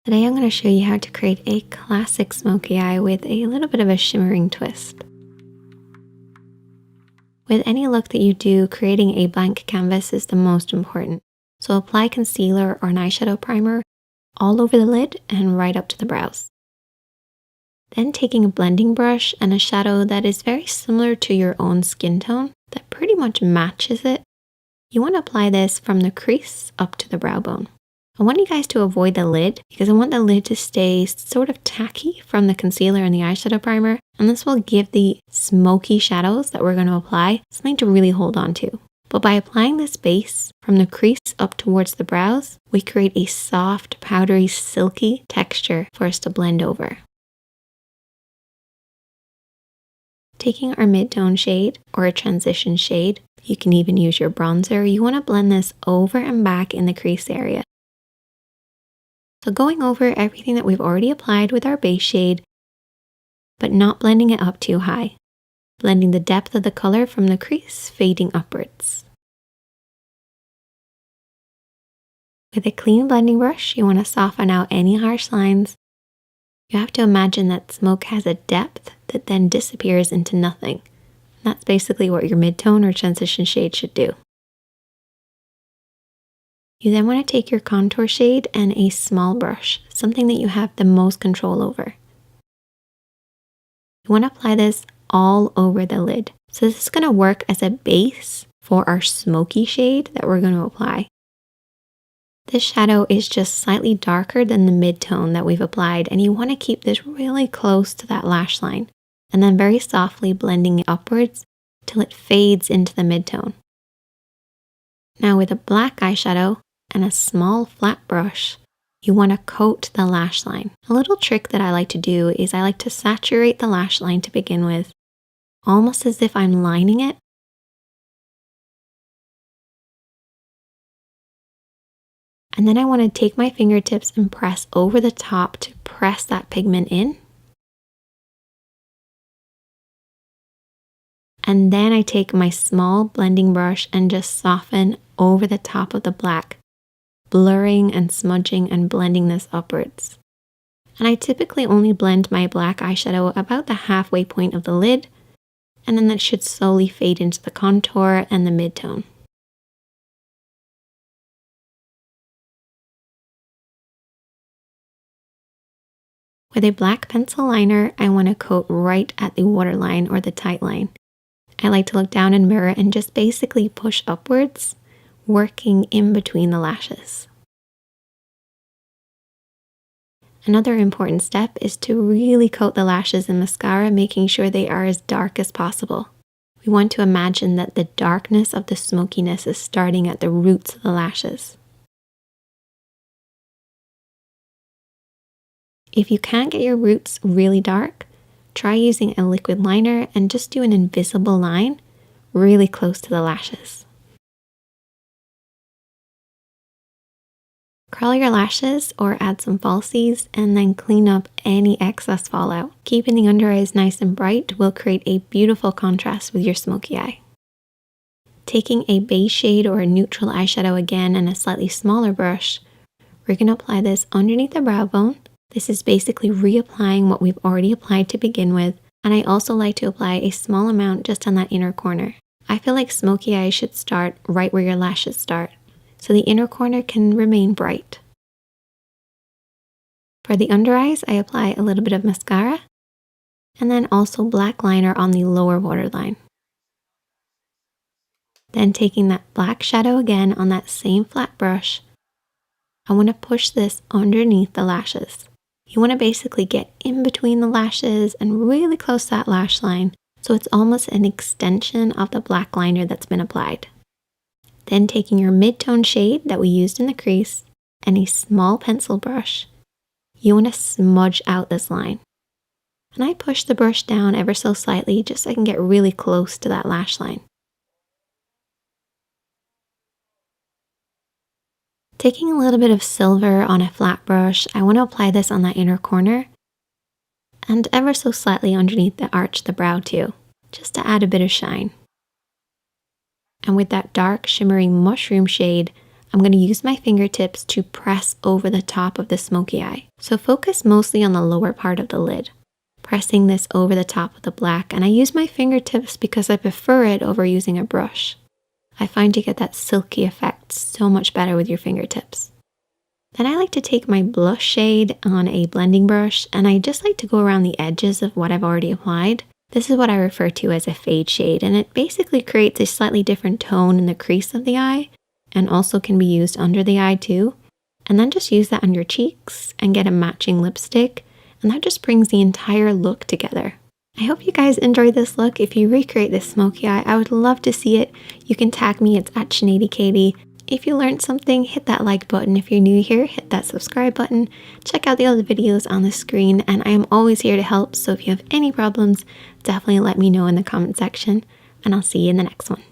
Today I'm going to show you how to create a classic smoky eye with a little bit of a shimmering twist. With any look that you do, creating a blank canvas is the most important. So apply concealer or an eyeshadow primer all over the lid and right up to the brows. Then taking a blending brush and a shadow that is very similar to your own skin tone, that pretty much matches it, you want to apply this from the crease up to the brow bone. I want you guys to avoid the lid because I want the lid to stay sort of tacky from the concealer and the eyeshadow primer, and this will give the smoky shadows that we're going to apply something to really hold on to. But by applying this base from the crease up towards the brows, we create a soft, powdery, silky texture for us to blend over. Taking our mid-tone shade or a transition shade, you can even use your bronzer, you want to blend this over and back in the crease area. So going over everything that we've already applied with our base shade, but not blending it up too high. Blending the depth of the color from the crease, fading upwards. With a clean blending brush, you want to soften out any harsh lines. You have to imagine that smoke has a depth that then disappears into nothing. That's basically what your mid-tone or transition shade should do. You then want to take your contour shade and a small brush, something that you have the most control over. You want to apply this all over the lid. So this is going to work as a base for our smoky shade that we're going to apply. This shadow is just slightly darker than the mid-tone that we've applied, and you want to keep this really close to that lash line, and then very softly blending it upwards till it fades into the mid-tone. Now with a black eyeshadow and a small flat brush, you want to coat the lash line. A little trick that I like to do is I like to saturate the lash line to begin with, almost as if I'm lining it. And then I want to take my fingertips and press over the top to press that pigment in. And then I take my small blending brush and just soften over the top of the black, blurring and smudging and blending this upwards. And I typically only blend my black eyeshadow about the halfway point of the lid, and then that should slowly fade into the contour and the mid-tone. With a black pencil liner, I want to coat right at the waterline or the tight line. I like to look down in mirror and just basically push upwards, working in between the lashes. Another important step is to really coat the lashes in mascara, making sure they are as dark as possible. We want to imagine that the darkness of the smokiness is starting at the roots of the lashes. If you can't get your roots really dark, try using a liquid liner and just do an invisible line really close to the lashes. Curl your lashes or add some falsies and then clean up any excess fallout. Keeping the under eyes nice and bright will create a beautiful contrast with your smoky eye. Taking a base shade or a neutral eyeshadow again and a slightly smaller brush, we're going to apply this underneath the brow bone. This is basically reapplying what we've already applied to begin with, and I also like to apply a small amount just on that inner corner. I feel like smoky eyes should start right where your lashes start, so the inner corner can remain bright. For the under eyes, I apply a little bit of mascara, and then also black liner on the lower waterline. Then taking that black shadow again on that same flat brush, I want to push this underneath the lashes. You want to basically get in between the lashes and really close to that lash line, so it's almost an extension of the black liner that's been applied. Then taking your mid-tone shade that we used in the crease and a small pencil brush, you want to smudge out this line. And I push the brush down ever so slightly just so I can get really close to that lash line. Taking a little bit of silver on a flat brush, I want to apply this on that inner corner and ever so slightly underneath the arch of the brow too, just to add a bit of shine. And with that dark shimmering mushroom shade, I'm going to use my fingertips to press over the top of the smoky eye. So focus mostly on the lower part of the lid, pressing this over the top of the black, and I use my fingertips because I prefer it over using a brush. I find you get that silky effect so much better with your fingertips. Then I like to take my blush shade on a blending brush, and I just like to go around the edges of what I've already applied. This is what I refer to as a fade shade, and it basically creates a slightly different tone in the crease of the eye, and also can be used under the eye too. And then just use that on your cheeks and get a matching lipstick, and that just brings the entire look together. I hope you guys enjoyed this look. If you recreate this smoky eye, I would love to see it. You can tag me, it's at ShanadyKatie. If you learned something, hit that like button. If you're new here, hit that subscribe button. Check out the other videos on the screen, and I am always here to help, so if you have any problems, definitely let me know in the comment section, and I'll see you in the next one.